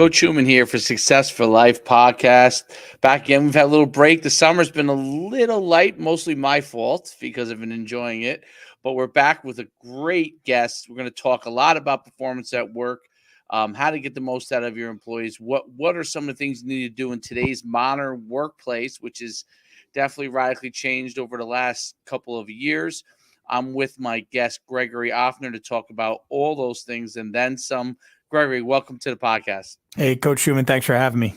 Coach Schumann here for Success for Life podcast. Back again, we've had a little break. The summer's been a little light, mostly my fault because I've been enjoying it. But we're back with a great guest. We're going to talk a lot about performance at work, how to get the most out of your employees. What are some of the things you need to do in today's modern workplace, which is definitely radically changed over the last couple of years. I'm with my guest, Gregory Offner, to talk about all those things and then some. Gregory, welcome to the podcast. Hey, Coach Schumann, thanks for having me.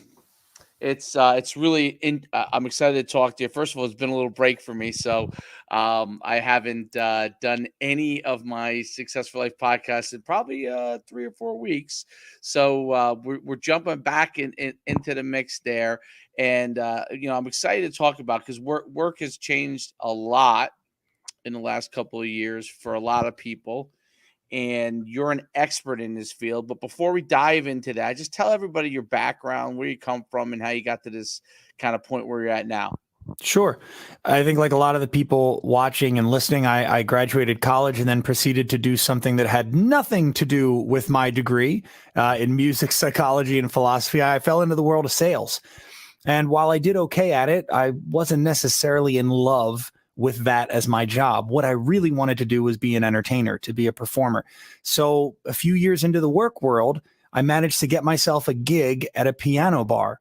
It's really I'm excited to talk to you. First of all, it's been a little break for me, so I haven't done any of my Success for Life podcasts in probably 3 or 4 weeks. So we're jumping back into the mix there, and I'm excited to talk about because work has changed a lot in the last couple of years for a lot of people. And you're an expert in this field. But before we dive into that, just tell everybody your background, where you come from, and how you got to this kind of point where you're at now. Sure. I think like a lot of the people watching and listening, I graduated college and then proceeded to do something that had nothing to do with my degree in music, psychology, and philosophy. I fell into the world of sales. And while I did okay at it, I wasn't necessarily in love with that as my job. What I really wanted to do was be an entertainer, to be a performer. So a few years into the work world, I managed to get myself a gig at a piano bar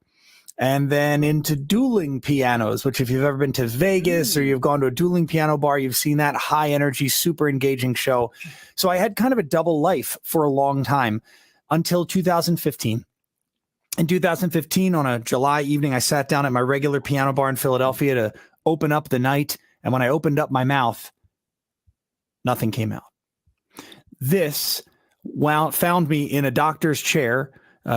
and then into dueling pianos, which if you've ever been to Vegas or you've gone to a dueling piano bar, you've seen that high energy, super engaging show. So I had kind of a double life for a long time until 2015. In 2015, on a July evening, I sat down at my regular piano bar in Philadelphia to open up the night. And when I opened up my mouth, nothing came out. This found me in a doctor's chair,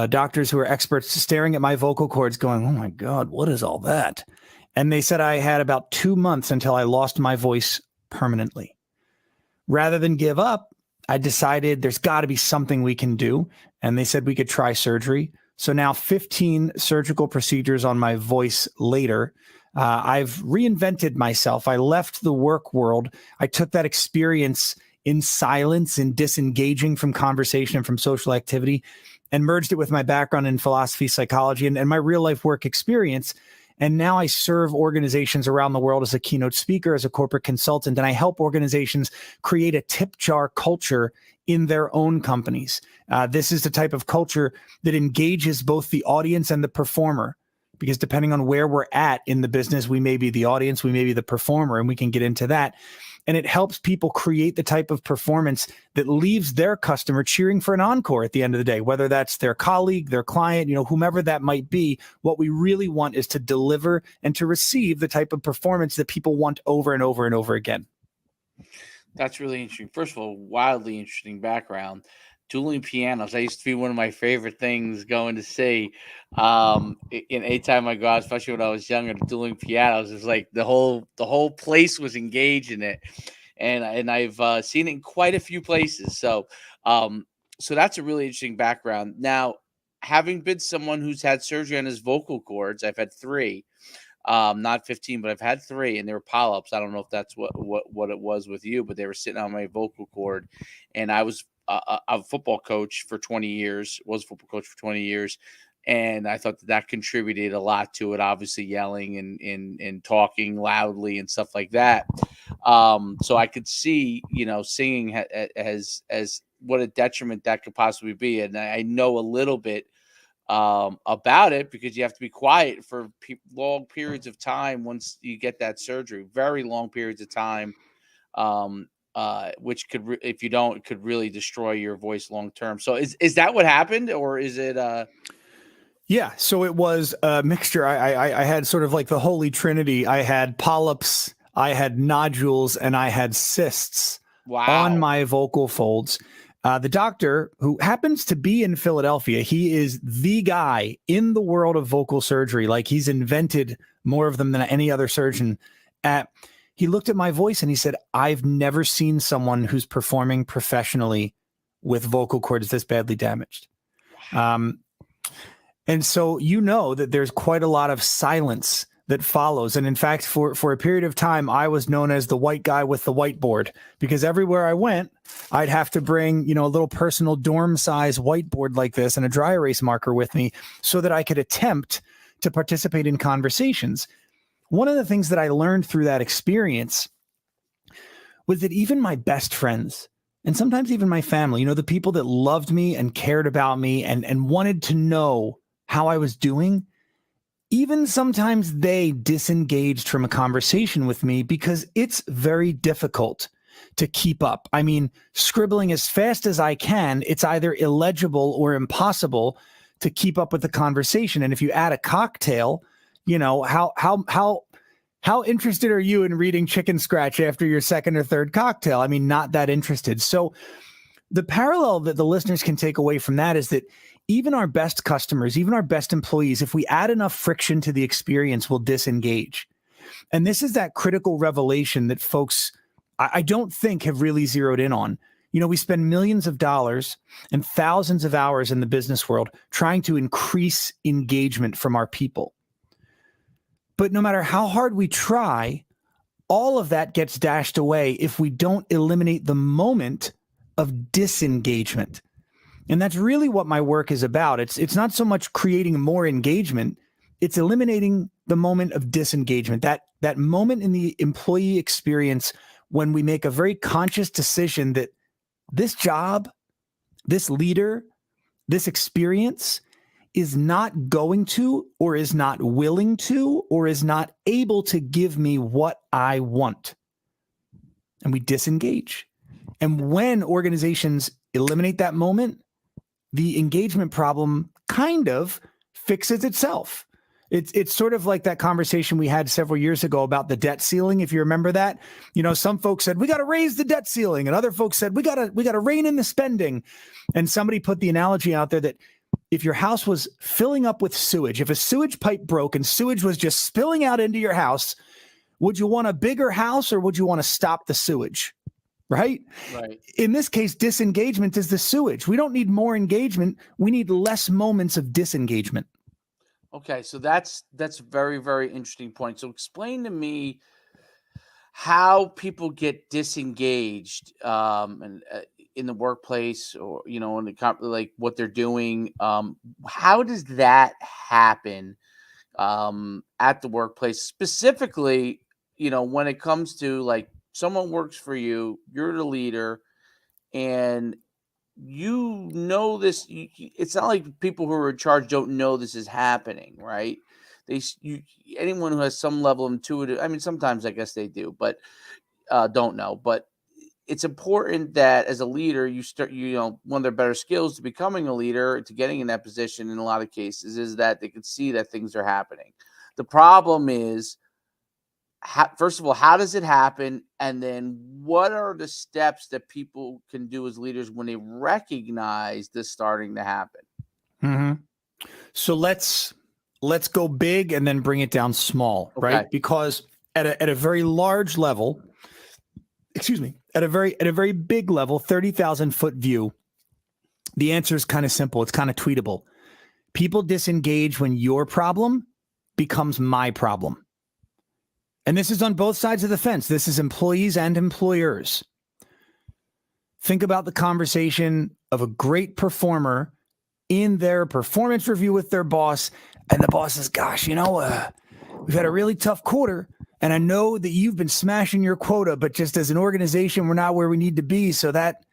doctors who are experts staring at my vocal cords going, oh my God, what is all that? And they said I had about 2 months until I lost my voice permanently. Rather than give up, I decided there's got to be something we can do. And they said we could try surgery. So now 15 surgical procedures on my voice later, I've reinvented myself. I left the work world. I took that experience in silence, in disengaging from conversation and from social activity, and merged it with my background in philosophy, psychology, and my real life work experience. And now I serve organizations around the world as a keynote speaker, as a corporate consultant, and I help organizations create a tip jar culture in their own companies. This is the type of culture that engages both the audience and the performer. Because depending on where we're at in the business, we may be the audience, we may be the performer, and we can get into that. And it helps people create the type of performance that leaves their customer cheering for an encore at the end of the day, whether that's their colleague, their client, whomever that might be. What we really want is to deliver and to receive the type of performance that people want over and over and over again. That's really interesting. First of all, wildly interesting background. Dueling pianos. I used to be one of my favorite things going to see. In any time I go out, especially when I was younger, dueling pianos is like the whole place was engaged in it, and I've seen it in quite a few places. So that's a really interesting background. Now, having been someone who's had surgery on his vocal cords, I've had 3. Not 15, but I've had 3, and they were polyps. I don't know if that's what it was with you, but they were sitting on my vocal cord, and I was a football coach for 20 years, and I thought that contributed a lot to it, obviously yelling and talking loudly and stuff like that. So I could see, singing as what a detriment that could possibly be. And I know a little bit about it because you have to be quiet for long periods of time once you get that surgery, very long periods of time. Which could, if you don't, could really destroy your voice long term. So is that what happened, or is it? Yeah, so it was a mixture. I had sort of like the holy trinity. I had polyps, I had nodules, and I had cysts on my vocal folds. The doctor, who happens to be in Philadelphia, he is the guy in the world of vocal surgery. Like, he's invented more of them than any other surgeon. He looked at my voice and he said, I've never seen someone who's performing professionally with vocal cords this badly damaged. And so that there's quite a lot of silence that follows. And in fact, for a period of time, I was known as the white guy with the whiteboard, because everywhere I went, I'd have to bring, a little personal dorm size whiteboard like this and a dry erase marker with me so that I could attempt to participate in conversations. One of the things that I learned through that experience was that even my best friends, and sometimes even my family, the people that loved me and cared about me and wanted to know how I was doing, even sometimes they disengaged from a conversation with me because it's very difficult to keep up. I mean, scribbling as fast as I can, it's either illegible or impossible to keep up with the conversation. And if you add a cocktail, how interested are you in reading Chicken Scratch after your second or third cocktail? I mean, not that interested. So the parallel that the listeners can take away from that is that even our best customers, even our best employees, if we add enough friction to the experience, will disengage. And this is that critical revelation that folks, I don't think, have really zeroed in on. We spend millions of dollars and thousands of hours in the business world trying to increase engagement from our people. But no matter how hard we try, all of that gets dashed away if we don't eliminate the moment of disengagement. And that's really what my work is about. It's not so much creating more engagement, it's eliminating the moment of disengagement, that moment in the employee experience when we make a very conscious decision that this job, this leader, this experience is not going to, or is not willing to, or is not able to give me what I want. And we disengage. And when organizations eliminate that moment, the engagement problem kind of fixes itself. It's sort of like that conversation we had several years ago about the debt ceiling. If you remember that, some folks said, we got to raise the debt ceiling. And other folks said, we got to rein in the spending. And somebody put the analogy out there that if your house was filling up with sewage, if a sewage pipe broke and sewage was just spilling out into your house, would you want a bigger house or would you want to stop the sewage? Right? In this case, disengagement is the sewage. We don't need more engagement. We need less moments of disengagement. Okay, so that's very, very interesting point. So explain to me how people get disengaged and in the workplace, or in the like what they're doing. How does that happen at the workplace specifically? When it comes to like someone works for you, you're the leader, and this. It's not like people who are in charge don't know this is happening, right? Anyone who has some level of intuitive. I mean, sometimes I guess they do, but don't know. But it's important that as a leader, you start. One of their better skills to becoming a leader, to getting in that position, in a lot of cases, is that they can see that things are happening. The problem is, first of all, how does it happen? And then what are the steps that people can do as leaders when they recognize this starting to happen? Mm-hmm. So let's go big and then bring it down small, okay. Right? Because at a very large level, at a very big level, 30,000 foot view, the answer is kind of simple. It's kind of tweetable. People disengage when your problem becomes my problem. And this is on both sides of the fence. This is employees and employers. Think about the conversation of a great performer in their performance review with their boss. And the boss says, gosh, we've had a really tough quarter. And I know that you've been smashing your quota, but just as an organization, we're not where we need to be. So that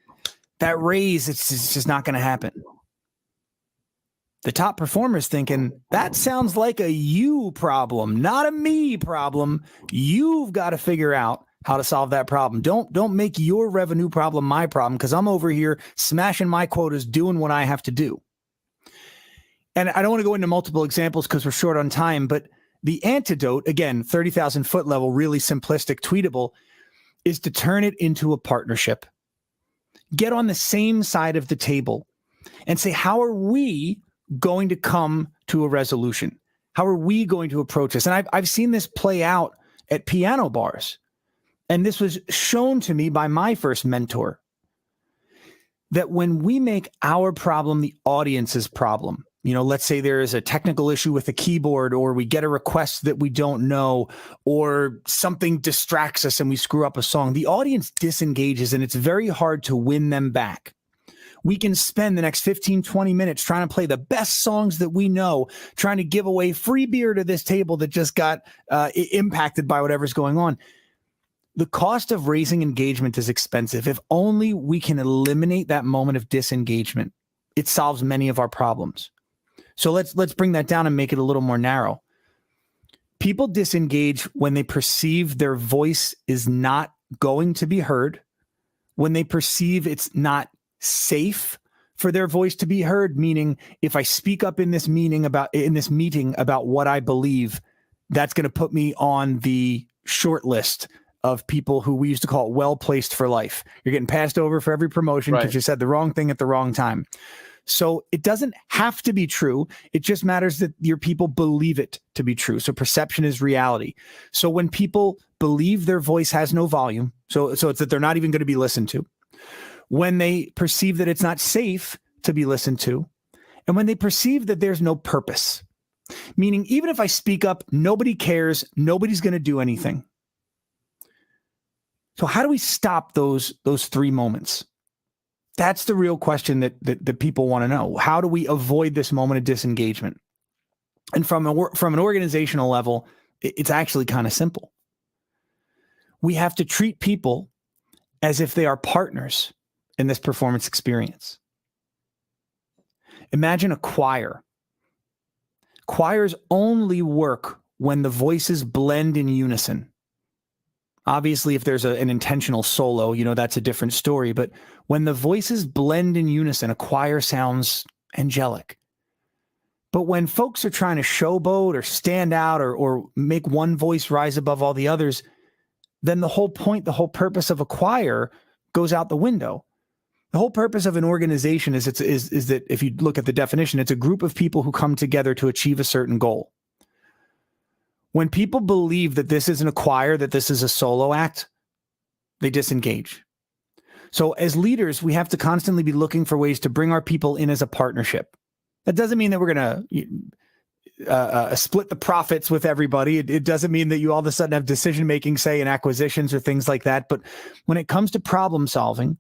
raise, it's just not going to happen. The top performer's thinking, that sounds like a you problem, not a me problem. You've got to figure out how to solve that problem. Don't make your revenue problem my problem, because I'm over here smashing my quotas, doing what I have to do. And I don't want to go into multiple examples because we're short on time, but the antidote, again, 30,000 foot level, really simplistic, tweetable, is to turn it into a partnership. Get on the same side of the table and say, how are we going to come to a resolution? How are we going to approach this? And I've seen this play out at piano bars. And this was shown to me by my first mentor, that when we make our problem the audience's problem, Let's say there is a technical issue with the keyboard, or we get a request that we don't know, or something distracts us and we screw up a song. The audience disengages and it's very hard to win them back. We can spend the next 15, 20 minutes trying to play the best songs that we know, trying to give away free beer to this table that just got impacted by whatever's going on. The cost of raising engagement is expensive. If only we can eliminate that moment of disengagement, it solves many of our problems. So let's bring that down and make it a little more narrow. People disengage when they perceive their voice is not going to be heard, when they perceive it's not safe for their voice to be heard, meaning if I speak up in this meeting about what I believe, that's going to put me on the short list of people who we used to call well-placed for life. You're getting passed over for every promotion because you said the wrong thing at the wrong time. So it doesn't have to be true. It just matters that your people believe it to be true. So perception is reality. So when people believe their voice has no volume, so it's that they're not even going to be listened to, when they perceive that it's not safe to be listened to, and when they perceive that there's no purpose, meaning even if I speak up, nobody cares, nobody's going to do anything. So how do we stop those three moments? That's the real question that people want to know. How do we avoid this moment of disengagement? And from an organizational level, it's actually kind of simple. We have to treat people as if they are partners in this performance experience. Imagine a choir. Choirs only work when the voices blend in unison. Obviously, if there's an intentional solo, that's a different story. But when the voices blend in unison, a choir sounds angelic. But when folks are trying to showboat or stand out or make one voice rise above all the others, then the whole point, the whole purpose of a choir goes out the window. The whole purpose of an organization is that if you look at the definition, it's a group of people who come together to achieve a certain goal. When people believe that this isn't a choir, that this is a solo act, they disengage. So as leaders, we have to constantly be looking for ways to bring our people in as a partnership. That doesn't mean that we're going to split the profits with everybody. It doesn't mean that you all of a sudden have decision-making, say, in acquisitions or things like that. But when it comes to problem solving,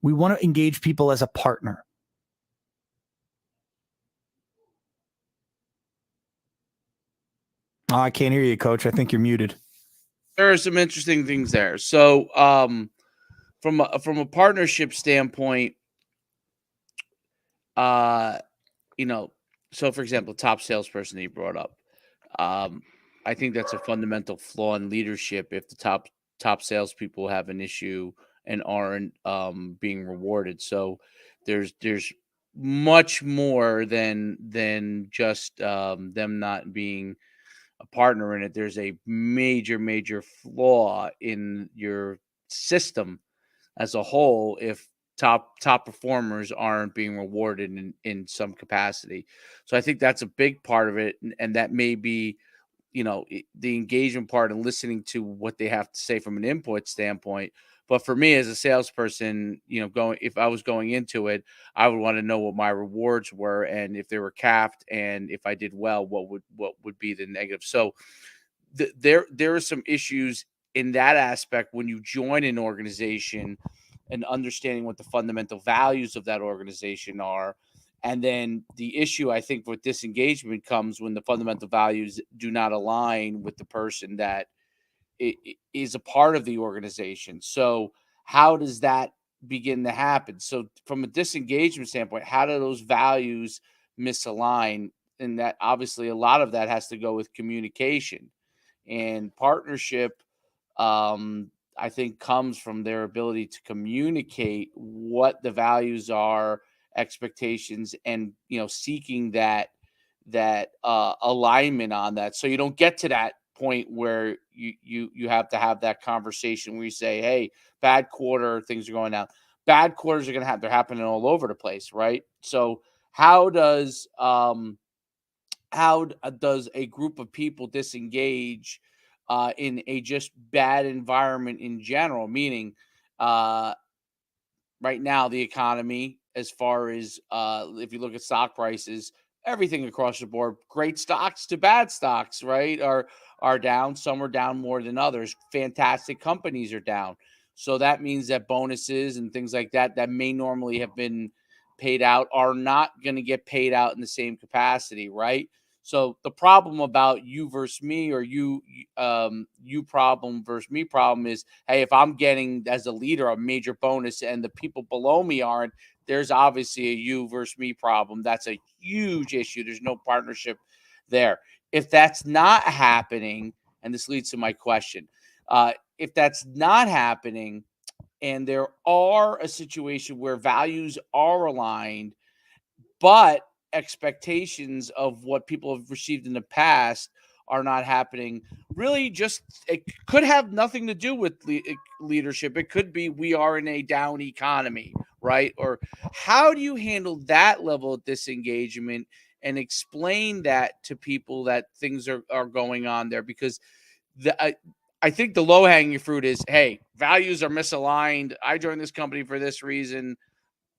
we want to engage people as a partner. Oh, I can't hear you, Coach. I think you're muted. There are some interesting things there. So, from a partnership standpoint, so for example, top salesperson that you brought up, I think that's a fundamental flaw in leadership. If the top salespeople have an issue and aren't being rewarded, so there's much more than just them not being a partner in it. There's a major flaw in your system as a whole if top performers aren't being rewarded in some capacity. So I think that's a big part of it, and that may be the engagement part and listening to what they have to say from an input standpoint. But for me as a salesperson, if I was going into it, I would want to know what my rewards were and if they were capped, and if I did well, what would be the negative. So there are some issues in that aspect when you join an organization and understanding what the fundamental values of that organization are. And then the issue, I think, with disengagement comes when the fundamental values do not align with the person that is a part of the organization. So how does that begin to happen? So from a disengagement standpoint, how do those values misalign? And that obviously a lot of that has to go with communication and partnership. I think comes from their ability to communicate what the values are, expectations, and seeking that alignment on that. So you don't get to that point where you have to have that conversation where you say, "Hey, bad quarter, things are going down." Bad quarters are going to have they're happening all over the place, right? So how does does a group of people disengage in a just bad environment in general? Meaning, uh, right now, the economy, as far as if you look at stock prices, everything across the board. Great stocks to bad stocks, right? Are down. Some are down more than others. Fantastic companies are down. So that means that bonuses and things like that that may normally have been paid out are not going to get paid out in the same capacity, right? So the problem about you versus me, or you problem versus me problem is, hey, if I'm getting as a leader a major bonus and the people below me aren't, there's obviously a you versus me problem. That's a huge issue. There's no partnership there. If that's not happening, and this leads to my question, if that's not happening, and there are a situation where values are aligned, but expectations of what people have received in the past are not happening, really just it could have nothing to do with leadership. It could be we are in a down economy, right? Or how do you handle that level of disengagement and explain that to people that things are going on there? Because I think the low hanging fruit is, hey, values are misaligned. I joined this company for this reason.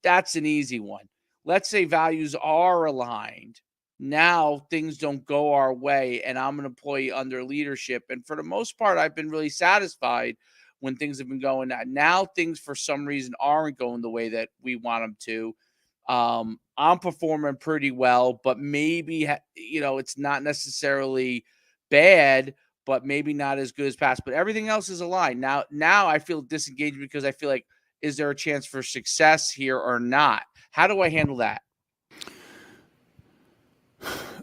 That's an easy one. Let's say values are aligned. Now things don't go our way, and I'm an employee under leadership. And for the most part, I've been really satisfied when things have been going. Now things, for some reason, aren't going the way that we want them to. I'm performing pretty well, but maybe it's not necessarily bad, but maybe not as good as past. But everything else is aligned. Now I feel disengaged because I feel like, is there a chance for success here or not? How do I handle that?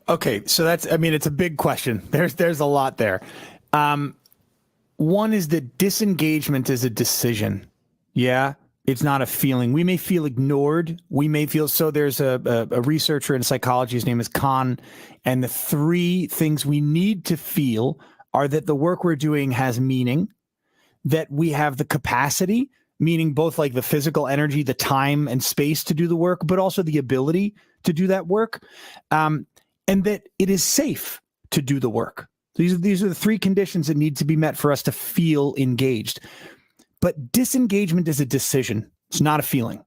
Okay, so it's a big question. There's a lot there. One is that disengagement is a decision. Yeah, it's not a feeling. We may feel ignored. We may feel so. There's a researcher in psychology. His name is Kahn, and the three things we need to feel are that the work we're doing has meaning, that we have the capacity, meaning both like the physical energy, the time and space to do the work, but also the ability to do that work, and that it is safe to do the work. These are the three conditions that need to be met for us to feel engaged. But disengagement is a decision. It's not a feeling.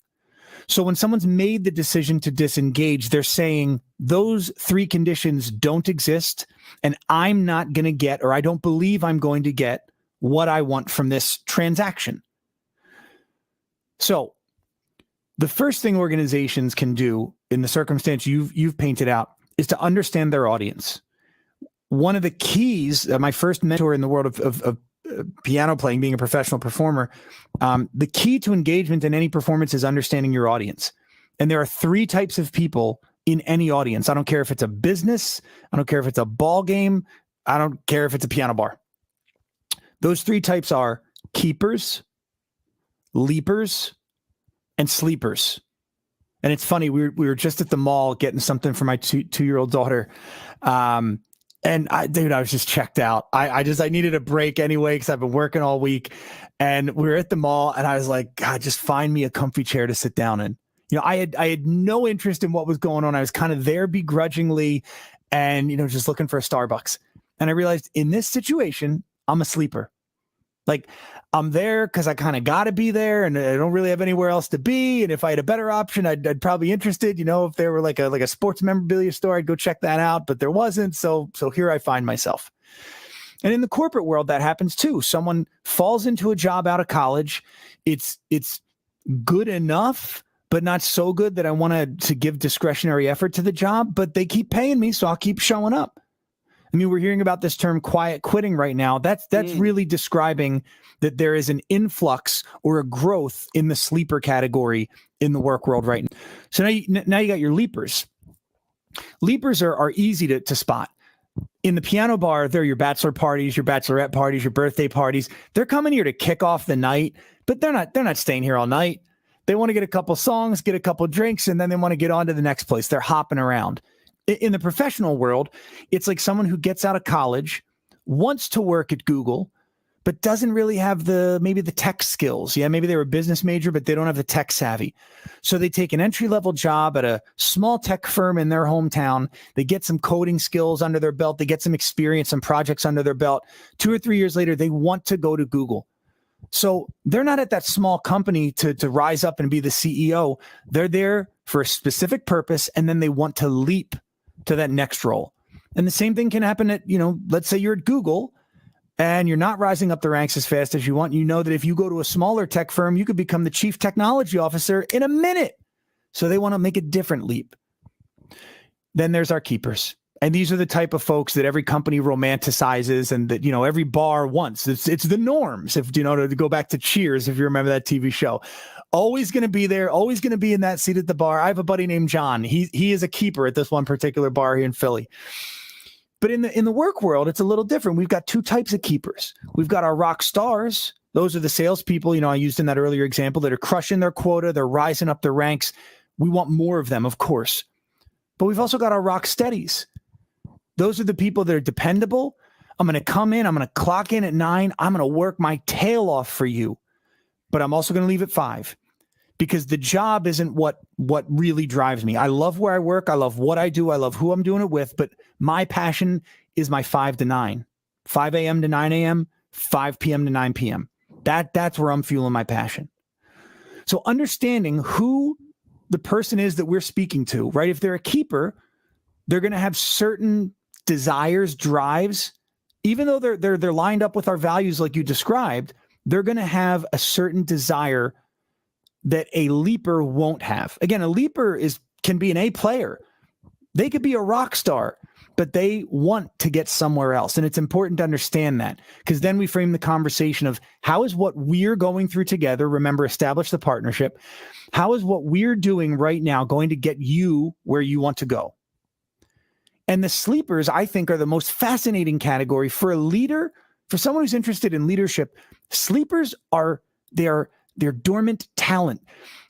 So when someone's made the decision to disengage, they're saying those three conditions don't exist, and I'm not going to get, or I don't believe I'm going to get what I want from this transaction. So the first thing organizations can do in the circumstance you've painted out is to understand their audience. One of the keys, my first mentor in the world of piano playing, being a professional performer, the key to engagement in any performance is understanding your audience. And there are three types of people in any audience. I don't care if it's a business. I don't care if it's a ball game. I don't care if it's a piano bar. Those three types are keepers, leapers, and sleepers. And it's funny, we were just at the mall getting something for my two-year-old daughter. And I was just checked out. I needed a break anyway, because I've been working all week. And we were at the mall, and I was like, God, just find me a comfy chair to sit down in. I had no interest in what was going on. I was kind of there begrudgingly and, just looking for a Starbucks. And I realized in this situation, I'm a sleeper. Like, I'm there because I kind of got to be there, and I don't really have anywhere else to be. And if I had a better option, I'd probably be interested. If there were like a sports memorabilia store, I'd go check that out. But there wasn't. So here I find myself. And in the corporate world, that happens too. Someone falls into a job out of college. It's good enough, but not so good that I want to give discretionary effort to the job. But they keep paying me, so I'll keep showing up. I mean, we're hearing about this term quiet quitting right now. That's really describing that there is an influx or a growth in the sleeper category in the work world right now. So now you got your leapers. Leapers are easy to spot. In the piano bar, they're your bachelor parties, your bachelorette parties, your birthday parties. They're coming here to kick off the night, but they're not staying here all night. They want to get a couple songs, get a couple drinks, and then they want to get on to the next place. They're hopping around. In the professional world, it's like someone who gets out of college, wants to work at Google, but doesn't really have maybe the tech skills. Yeah, maybe they were a business major, but they don't have the tech savvy. So they take an entry-level job at a small tech firm in their hometown. They get some coding skills under their belt. They get some experience, some projects under their belt. 2 or 3 years later, they want to go to Google. So they're not at that small company to rise up and be the CEO. They're there for a specific purpose, and then they want to leap to that next role. And the same thing can happen at, let's say you're at Google and you're not rising up the ranks as fast as you want. You know that if you go to a smaller tech firm, you could become the chief technology officer in a minute. So they want to make a different leap. Then there's our keepers. And these are the type of folks that every company romanticizes and that, every bar wants. It's the norms. If, to go back to Cheers, if you remember that TV show, always going to be there, always going to be in that seat at the bar. I have a buddy named John. He is a keeper at this one particular bar here in Philly. But in the work world, it's a little different. We've got two types of keepers. We've got our rock stars. Those are the salespeople, I used in that earlier example, that are crushing their quota. They're rising up their ranks. We want more of them, of course. But we've also got our rock steadies. Those are the people that are dependable. I'm going to come in. I'm going to clock in at 9. I'm going to work my tail off for you. But I'm also going to leave at 5 because the job isn't what really drives me. I love where I work. I love what I do. I love who I'm doing it with. But my passion is my 5 to 9, 5 a.m. to 9 a.m., 5 p.m. to 9 p.m. That's where I'm fueling my passion. So understanding who the person is that we're speaking to, right? If they're a keeper, they're going to have certain desires, drives, even though they're lined up with our values like you described, they're going to have a certain desire that a leaper won't have. Again, a leaper can be an A player. They could be a rock star, but they want to get somewhere else. And it's important to understand that because then we frame the conversation of how is what we're going through together, remember, establish the partnership. How is what we're doing right now going to get you where you want to go? And the sleepers, I think, are the most fascinating category for a leader, for someone who's interested in leadership. Sleepers are their dormant talent.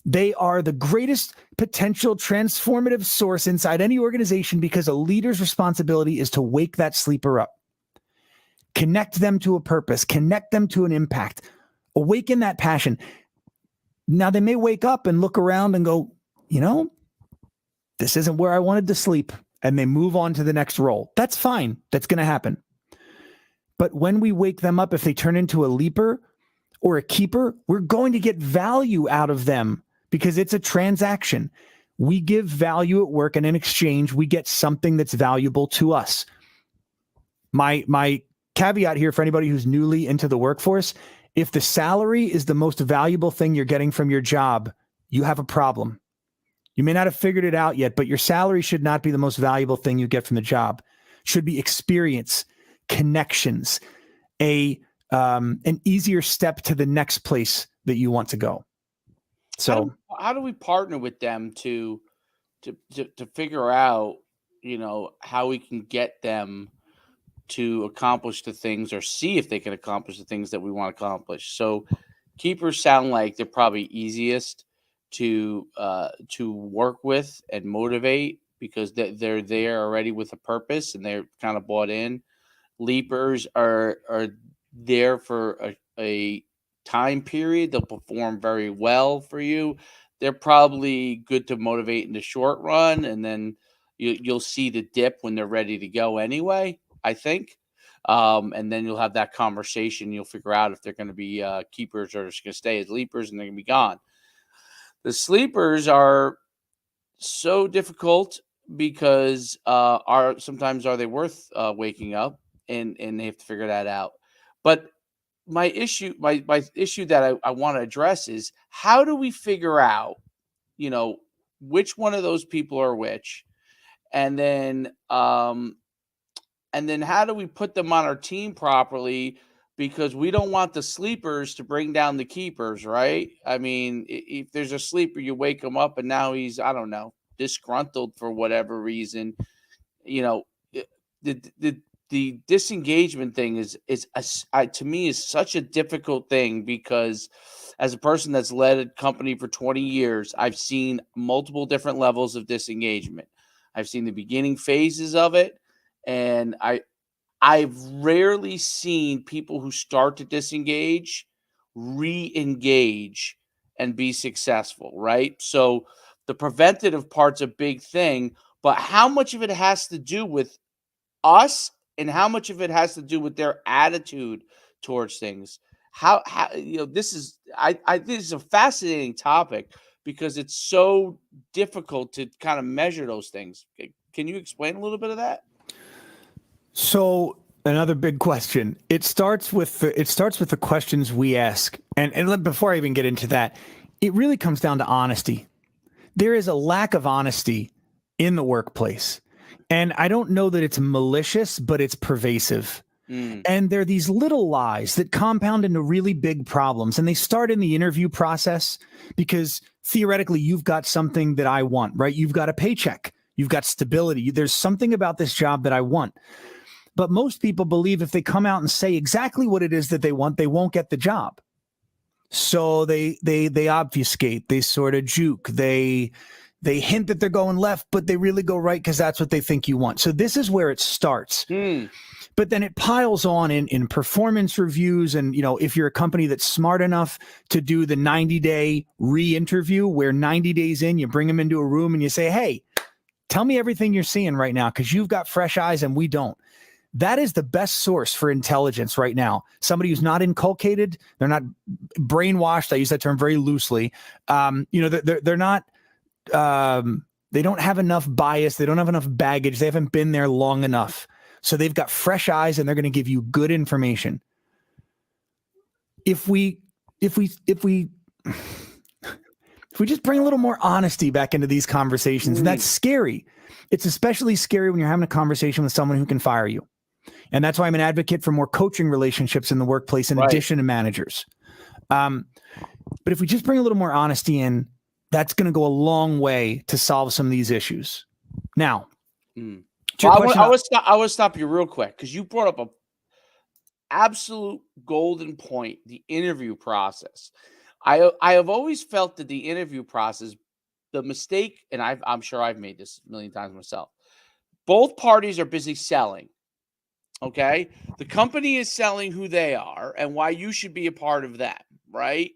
They are the greatest potential transformative source inside any organization because a leader's responsibility is to wake that sleeper up, connect them to a purpose, connect them to an impact, awaken that passion. Now, they may wake up and look around and go, this isn't where I wanted to sleep. And they move on to the next role. That's fine. That's going to happen. But when we wake them up, if they turn into a leaper or a keeper, we're going to get value out of them because it's a transaction. We give value at work, and in exchange, we get something that's valuable to us. My caveat here for anybody who's newly into the workforce, if the salary is the most valuable thing you're getting from your job, you have a problem. You may not have figured it out yet, but your salary should not be the most valuable thing you get from the job. It should be experience, connections, an easier step to the next place that you want to go. So how do we partner with them to figure out, how we can get them to accomplish the things or see if they can accomplish the things that we want to accomplish? So keepers sound like they're probably easiest to work with and motivate because they're there already with a purpose and they're kind of bought in. Leapers are there for a time period. They'll perform very well for you. They're probably good to motivate in the short run, and then you'll see the dip when they're ready to go anyway, I think. And then you'll have that conversation. You'll figure out if they're going to be keepers or just going to stay as leapers and they're going to be gone. The sleepers are so difficult because sometimes are they worth waking up, and they have to figure that out. But my issue that I want to address is how do we figure out, which one of those people are which, and then how do we put them on our team properly? Because we don't want the sleepers to bring down the keepers, right? I mean, if there's a sleeper, you wake him up and now he's, I don't know, disgruntled for whatever reason. The disengagement thing is to me is such a difficult thing because as a person that's led a company for 20 years, I've seen multiple different levels of disengagement. I've seen the beginning phases of it, and I've rarely seen people who start to disengage re-engage and be successful, right? So the preventative part's a big thing, but how much of it has to do with us and how much of it has to do with their attitude towards things? How this is this is a fascinating topic because it's so difficult to kind of measure those things. Can you explain a little bit of that? So another big question. It starts with the questions we ask, and before I even get into that, it really comes down to honesty. There is a lack of honesty in the workplace, and I don't know that it's malicious, but it's pervasive. And there are these little lies that compound into really big problems. And they start in the interview process because theoretically you've got something that I want, right? You've got a paycheck, you've got stability. There's something about this job that I want. But most people believe if they come out and say exactly what it is that they want, they won't get the job. So they obfuscate, they sort of juke, they hint that they're going left, but they really go right because that's what they think you want. So this is where it starts. But then it piles on in performance reviews. And, if you're a company that's smart enough to do the 90-day re-interview where 90 days in, you bring them into a room and you say, hey, tell me everything you're seeing right now because you've got fresh eyes and we don't. That is the best source for intelligence right now. Somebody who's not inculcated, they're not brainwashed. I use that term very loosely. They're not, they don't have enough bias. They don't have enough baggage. They haven't been there long enough. So they've got fresh eyes and they're going to give you good information. If we just bring a little more honesty back into these conversations, and that's scary. It's especially scary when you're having a conversation with someone who can fire you. And that's why I'm an advocate for more coaching relationships in the workplace in addition to managers. But if we just bring a little more honesty in, that's going to go a long way to solve some of these issues. Now, I would stop you real quick because you brought up a absolute golden point, the interview process. I have always felt that the interview process, the mistake, and I'm sure I've made this a million times myself, both parties are busy selling. Okay? The company is selling who they are and why you should be a part of that, right?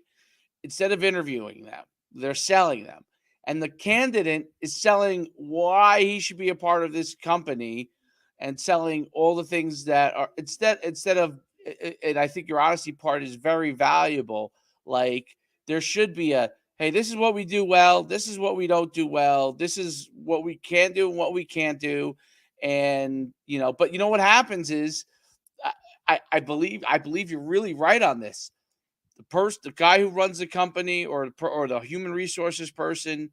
Instead of interviewing them, they're selling them. And the candidate is selling why he should be a part of this company and selling all the things that are instead of, and I think your honesty part is very valuable. Like there should be a, hey, this is what we do well. This is what we don't do well. This is what we can do and what we can't do. And, but what happens is I believe you're really right on this. The guy who runs the company or the human resources person,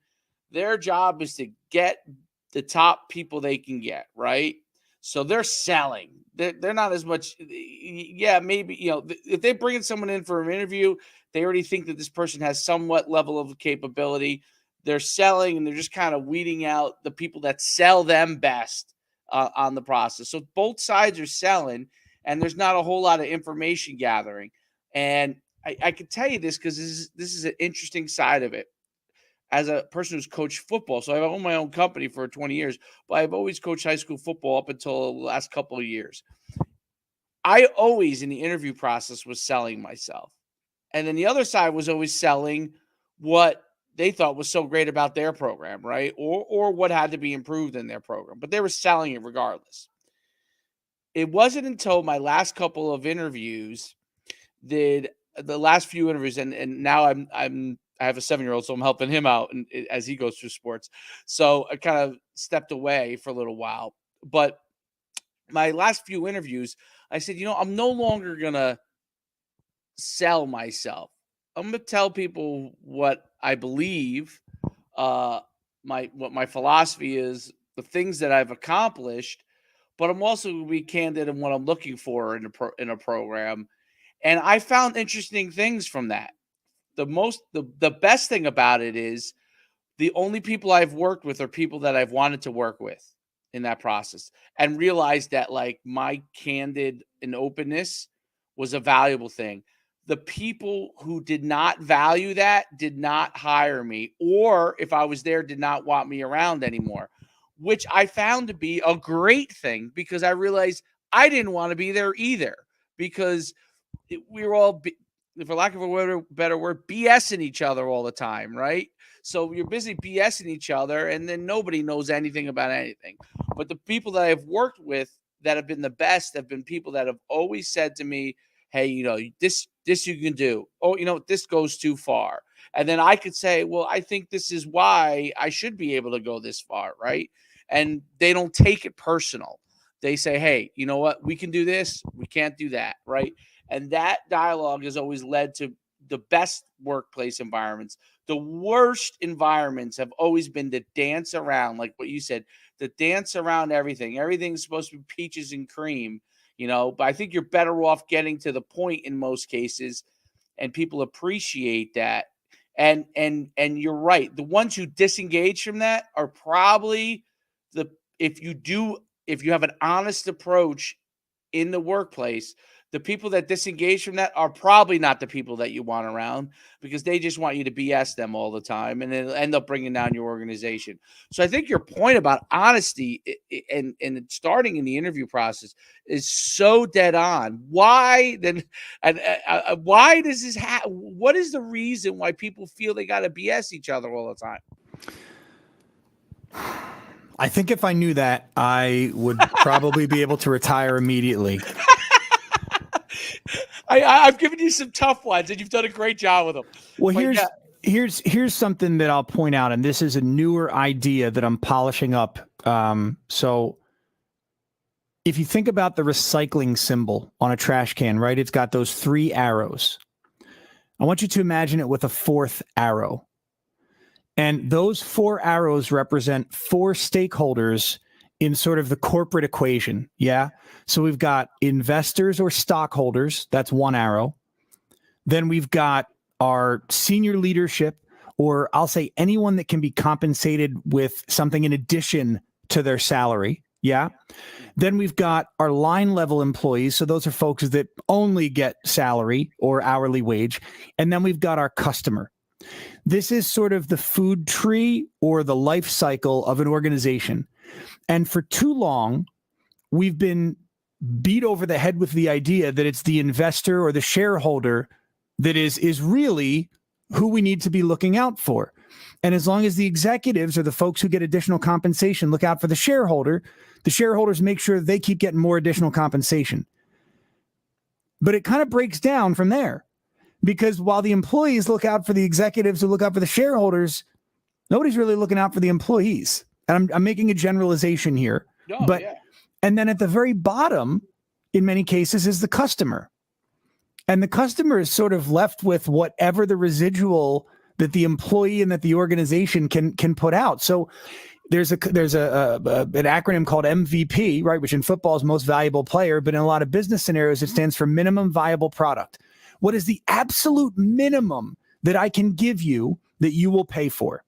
their job is to get the top people they can get, right? So they're selling. They're not as much. Yeah, maybe if they bring someone in for an interview, they already think that this person has somewhat level of capability. They're selling, and they're just kind of weeding out the people that sell them best on the process. So both sides are selling, and there's not a whole lot of information gathering. And I can tell you this because this is an interesting side of it. As a person who's coached football, so I own my own company for 20 years, but I've always coached high school football up until the last couple of years. I always, in the interview process, was selling myself. And then the other side was always selling what they thought was so great about their program, right? Or what had to be improved in their program. But they were selling it regardless. It wasn't until my last couple of interviews the last few interviews, and now I have a 7-year-old, so I'm helping him out as he goes through sports. So I kind of stepped away for a little while. But my last few interviews, I said, I'm no longer gonna sell myself. I'm gonna tell people what I believe, what my philosophy is, the things that I've accomplished, but I'm also gonna be candid in what I'm looking for in a program. And I found interesting things from that. The best thing about it is the only people I've worked with are people that I've wanted to work with in that process, and realized that like my candid and openness was a valuable thing. The people who did not value that did not hire me, or if I was there, did not want me around anymore, which I found to be a great thing because I realized I didn't want to be there either because we were all, for lack of a better word, BSing each other all the time, right? So you're busy BSing each other, and then nobody knows anything about anything. But the people that I've worked with that have been the best have been people that have always said to me, hey, this you can do. Oh, this goes too far. And then I could say, well, I think this is why I should be able to go this far, right? and they don't take it personal. They say, hey, you know what, we can do this, we can't do that, right? And that dialogue has always led to the best workplace environments. The worst environments have always been to dance around, like what you said, to dance around everything. Everything's supposed to be peaches and cream, but I think you're better off getting to the point in most cases, and people appreciate that. And you're right. The ones who disengage from that are probably the if you have an honest approach in the workplace, the people that disengage from that are probably not the people that you want around, because they just want you to BS them all the time, and it'll end up bringing down your organization. So I think your point about honesty and starting in the interview process is so dead on. Why then? And why does this happen? What is the reason why people feel they got to BS each other all the time? I think if I knew that, I would probably be able to retire immediately. I've given you some tough ones, and you've done a great job with them. Well, here's something that I'll point out, and this is a newer idea that I'm polishing up. So if you think about the recycling symbol on a trash can, right? It's got those 3 arrows. I want you to imagine it with a 4th arrow. And those 4 arrows represent 4 stakeholders in sort of the corporate equation. Yeah. So we've got investors or stockholders. That's 1 arrow. Then we've got our senior leadership, or I'll say anyone that can be compensated with something in addition to their salary. Yeah. Then we've got our line level employees. So those are folks that only get salary or hourly wage. And then we've got our customer. This is sort of the food tree or the life cycle of an organization. And for too long, we've been beat over the head with the idea that it's the investor or the shareholder that is really who we need to be looking out for. And as long as the executives or the folks who get additional compensation look out for the shareholders make sure they keep getting more additional compensation. But it kind of breaks down from there. Because while the employees look out for the executives who look out for the shareholders, nobody's really looking out for the employees. And I'm making a generalization here. And then at the very bottom, in many cases, is the customer. And the customer is sort of left with whatever the residual that the employee and that the organization can put out. So there's an acronym called MVP, right, which in football is most valuable player, but in a lot of business scenarios, it stands for minimum viable product. What is the absolute minimum that I can give you that you will pay for?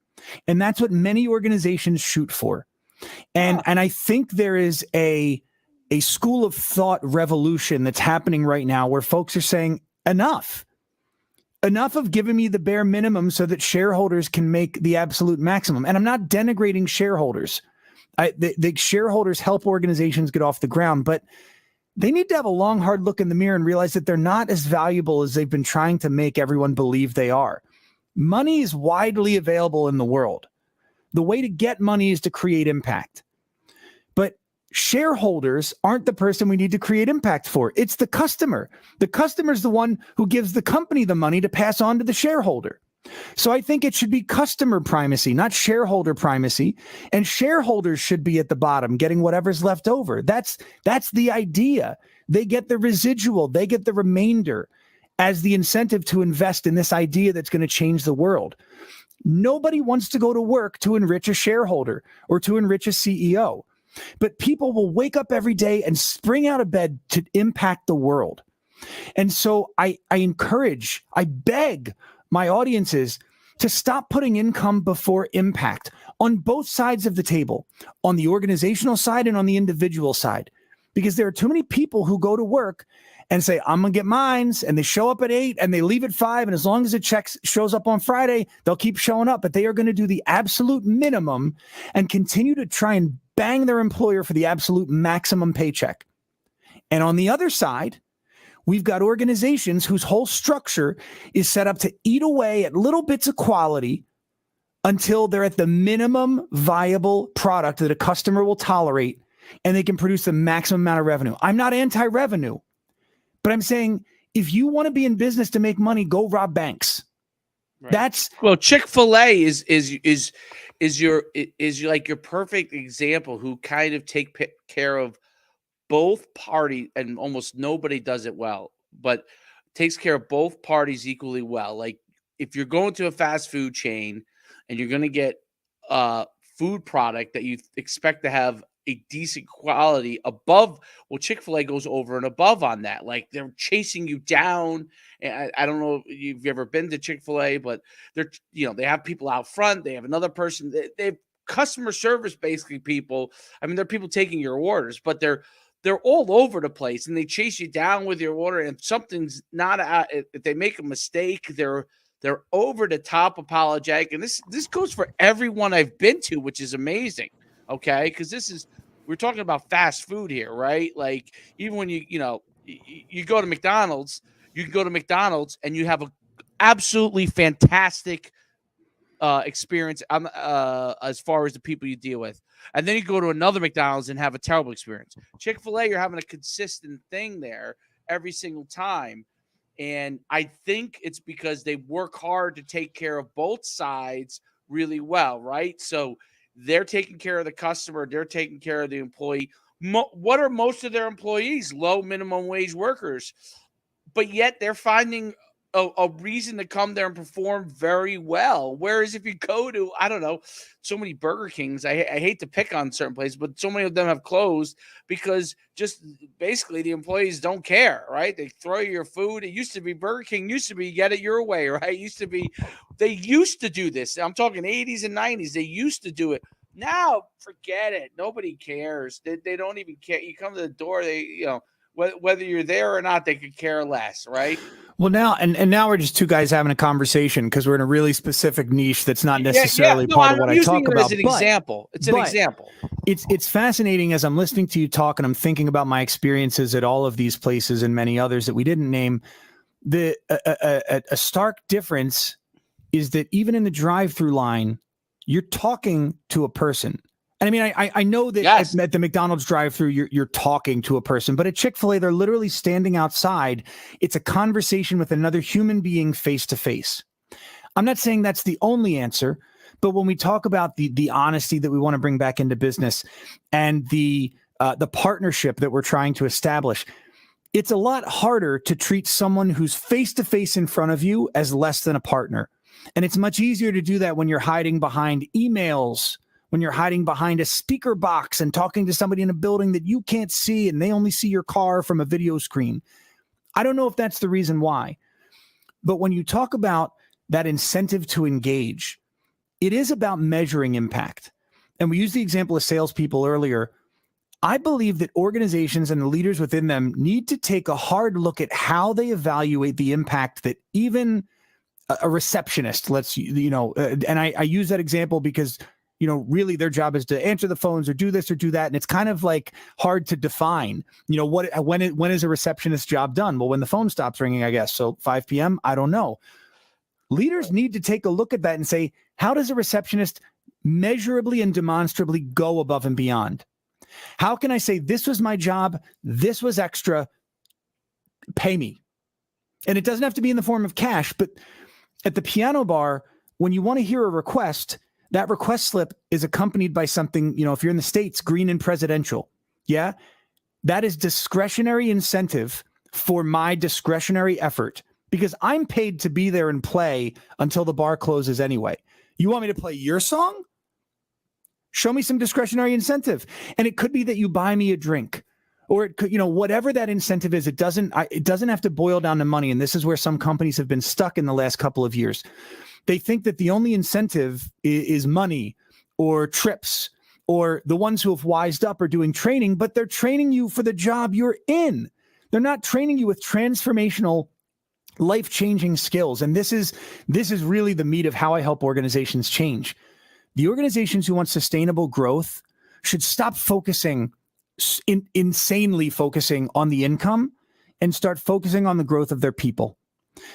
And that's what many organizations shoot for. And I think there is a school of thought revolution that's happening right now where folks are saying, enough of giving me the bare minimum so that shareholders can make the absolute maximum. And I'm not denigrating shareholders. The shareholders help organizations get off the ground, but they need to have a long, hard look in the mirror and realize that they're not as valuable as they've been trying to make everyone believe they are. Money is widely available in the world. The way to get money is to create impact. But shareholders aren't the person we need to create impact for. It's the customer. The customer is the one who gives the company the money to pass on to the shareholder. So I think it should be customer primacy, not shareholder primacy. And shareholders should be at the bottom, getting whatever's left over. That's the idea. They get the residual. They get the remainder as the incentive to invest in this idea that's going to change the world. Nobody wants to go to work to enrich a shareholder or to enrich a CEO. But people will wake up every day and spring out of bed to impact the world. And so I beg my audiences to stop putting income before impact on both sides of the table, on the organizational side and on the individual side, because there are too many people who go to work and say, I'm going to get mines, and they show up at 8 and they leave at 5. And as long as the check shows up on Friday, they'll keep showing up, but they are going to do the absolute minimum and continue to try and bang their employer for the absolute maximum paycheck. And on the other side, we've got organizations whose whole structure is set up to eat away at little bits of quality until they're at the minimum viable product that a customer will tolerate, and they can produce the maximum amount of revenue. I'm not anti-revenue, but I'm saying if you want to be in business to make money, go rob banks. Right. Well, Chick-fil-A is is like your perfect example who kind of care of both parties, and almost nobody does it well, but takes care of both parties equally well. Like if you're going to a fast food chain and you're going to get a food product that you expect to have a decent quality above, well, Chick-fil-A goes over and above on that. Like they're chasing you down. And I don't know if you've ever been to Chick-fil-A, but they're, they have people out front. They have another person. They have customer service, basically people. I mean, they're people taking your orders, but they're all over the place, and they chase you down with your order. And something's not if they make a mistake, they're over the top apologetic. And this goes for everyone I've been to, which is amazing. Okay, because we're talking about fast food here, right? Like even when you go to McDonald's, you can go to McDonald's and you have a absolutely fantastic experience as far as the people you deal with. And then you go to another McDonald's and have a terrible experience. Chick-fil-A, you're having a consistent thing there every single time. And I think it's because they work hard to take care of both sides really well, right? So they're taking care of the customer, they're taking care of the employee. What are most of their employees? Low minimum wage workers. But yet they're finding a reason to come there and perform very well. Whereas if you go to, I don't know, so many Burger Kings, I hate to pick on certain places, but so many of them have closed because just basically the employees don't care, right? They throw you your food. It used to be Burger King used to be get it your way, right? They used to do this. I'm talking 80s and 90s. They used to do it. Now, forget it. Nobody cares. They don't even care. You come to the door, whether you're there or not, they could care less, right? Well, now and now we're just two guys having a conversation because we're in a really specific niche that's not necessarily part of what I talk about. As an example. It's an example. It's fascinating as I'm listening to you talk and I'm thinking about my experiences at all of these places and many others that we didn't name. A stark difference is that even in the drive-through line, you're talking to a person. And I mean, I know that yes. at the McDonald's drive-thru, you're talking to a person, but at Chick-fil-A, they're literally standing outside. It's a conversation with another human being face to face. I'm not saying that's the only answer, but when we talk about the honesty that we want to bring back into business and the partnership that we're trying to establish, it's a lot harder to treat someone who's face to face in front of you as less than a partner. And it's much easier to do that when you're hiding behind emails, when you're hiding behind a speaker box and talking to somebody in a building that you can't see and they only see your car from a video screen. I don't know if that's the reason why, but when you talk about that incentive to engage, it is about measuring impact. And we used the example of salespeople earlier. I believe that organizations and the leaders within them need to take a hard look at how they evaluate the impact that even a receptionist, and I use that example because really their job is to answer the phones or do this or do that. And it's kind of like hard to define, when is a receptionist job done? Well, when the phone stops ringing, I guess. So 5 p.m. I don't know. Leaders need to take a look at that and say, how does a receptionist measurably and demonstrably go above and beyond? How can I say, this was my job, this was extra, pay me? And it doesn't have to be in the form of cash, but at the piano bar, when you want to hear a request, that request slip is accompanied by something, if you're in the States, green and presidential. Yeah. That is discretionary incentive for my discretionary effort because I'm paid to be there and play until the bar closes anyway. You want me to play your song? Show me some discretionary incentive. And it could be that you buy me a drink or it could, whatever that incentive is, it doesn't have to boil down to money. And this is where some companies have been stuck in the last couple of years. They think that the only incentive is money or trips or the ones who have wised up are doing training, but they're training you for the job you're in. They're not training you with transformational, life-changing skills. And this is really the meat of how I help organizations change. The organizations who want sustainable growth should stop insanely focusing on the income and start focusing on the growth of their people.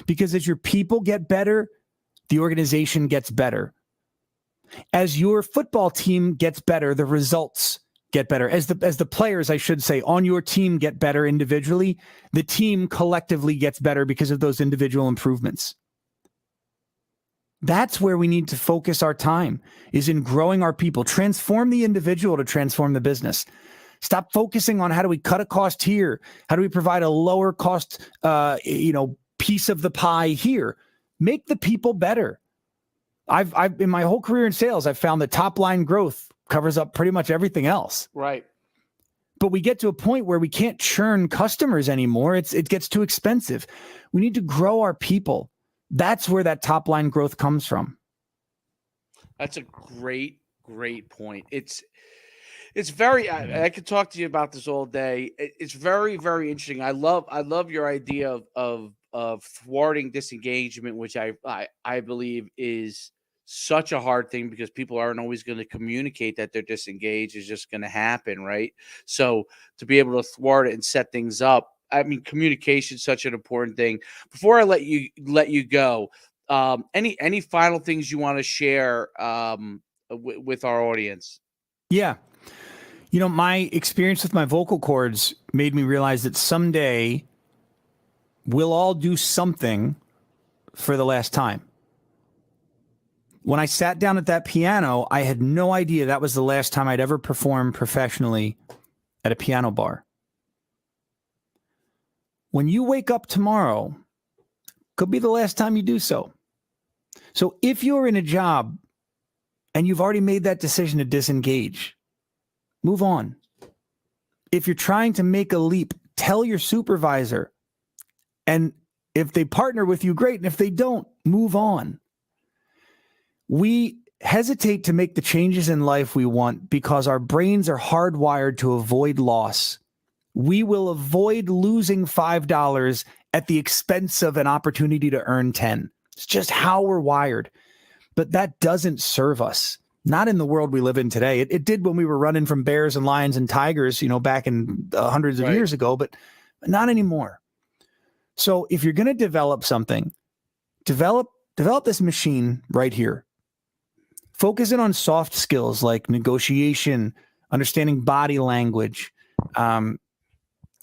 Because as your people get better, the organization gets better. As your football team gets better, the results get better. As the players, I should say, on your team get better individually, the team collectively gets better because of those individual improvements. That's where we need to focus our time, is in growing our people. Transform the individual to transform the business. Stop focusing on how do we cut a cost here? How do we provide a lower cost, piece of the pie here? Make the people better. I've in my whole career in sales, I've found that top line growth covers up pretty much everything else. Right. But we get to a point where we can't churn customers anymore. It gets too expensive. We need to grow our people. That's where that top line growth comes from. That's a great, great point. It's very. I could talk to you about this all day. It's very, very interesting. I love your idea of thwarting disengagement, which I believe is such a hard thing because people aren't always going to communicate that they're disengaged. It's just going to happen, right? So to be able to thwart it and set things up, I mean, communication is such an important thing. Before I let you go, any final things you want to share with our audience? Yeah. My experience with my vocal cords made me realize that someday we'll all do something for the last time. When I sat down at that piano, I had no idea that was the last time I'd ever perform professionally at a piano bar. When you wake up tomorrow, could be the last time you do so. So if you're in a job and you've already made that decision to disengage, move on. If you're trying to make a leap, tell your supervisor. And if they partner with you, great. And if they don't, move on. We hesitate to make the changes in life we want because our brains are hardwired to avoid loss. We will avoid losing $5 at the expense of an opportunity to earn 10. It's just how we're wired. But that doesn't serve us. Not in the world we live in today. It did when we were running from bears and lions and tigers, back in hundreds of years ago, but not anymore. So if you're going to develop something, develop this machine right here. Focus in on soft skills like negotiation, understanding body language,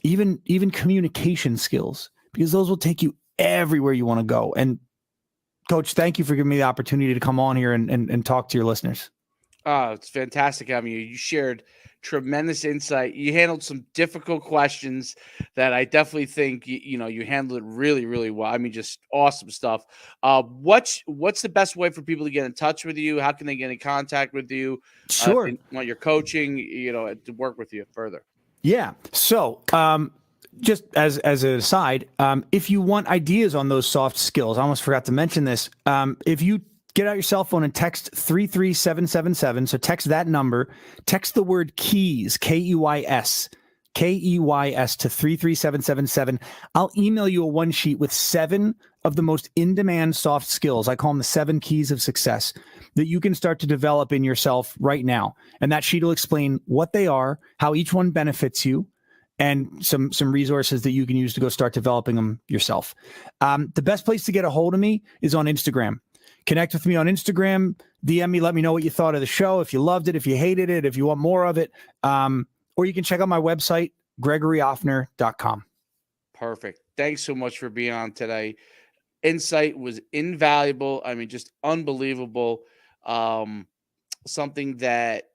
even communication skills, because those will take you everywhere you want to go. And Coach, thank you for giving me the opportunity to come on here and talk to your listeners. It's fantastic having you. You shared tremendous insight. You handled some difficult questions that I definitely think you handled it really, really well. I mean, just awesome stuff. What's the best way for people to get in touch with you? How can they get in contact with you? Sure. If they want your coaching, to work with you further. Yeah. So, just as an aside, if you want ideas on those soft skills, I almost forgot to mention this. If you get out your cell phone and text 33777, so text that number, text the word keys, Keys, Keys to 33777. I'll email you a one sheet with 7 of the most in-demand soft skills. I call them the 7 keys of success that you can start to develop in yourself right now. And that sheet will explain what they are, how each one benefits you, and some resources that you can use to go start developing them yourself. The best place to get a hold of me is on Instagram. Connect with me on Instagram, DM me, let me know what you thought of the show, if you loved it, if you hated it, if you want more of it. Or you can check out my website, GregoryOffner.com. Perfect. Thanks so much for being on today. Insight was invaluable. I mean, just unbelievable. Something that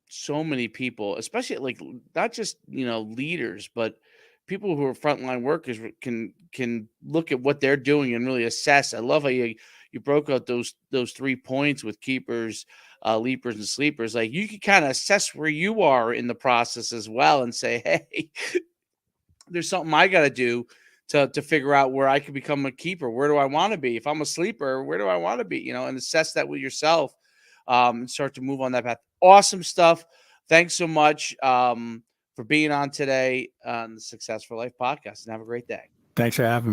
so many people, especially like not just leaders, but people who are frontline workers can look at what they're doing and really assess. I love how you broke out those 3 points with keepers, leapers, and sleepers. Like you can kind of assess where you are in the process as well and say, hey, there's something I got to do to figure out where I can become a keeper. Where do I want to be? If I'm a sleeper, where do I want to be? And assess that with yourself, and start to move on that path. Awesome stuff. Thanks so much for being on today on the Success for Life podcast, and have a great day. Thanks for having me.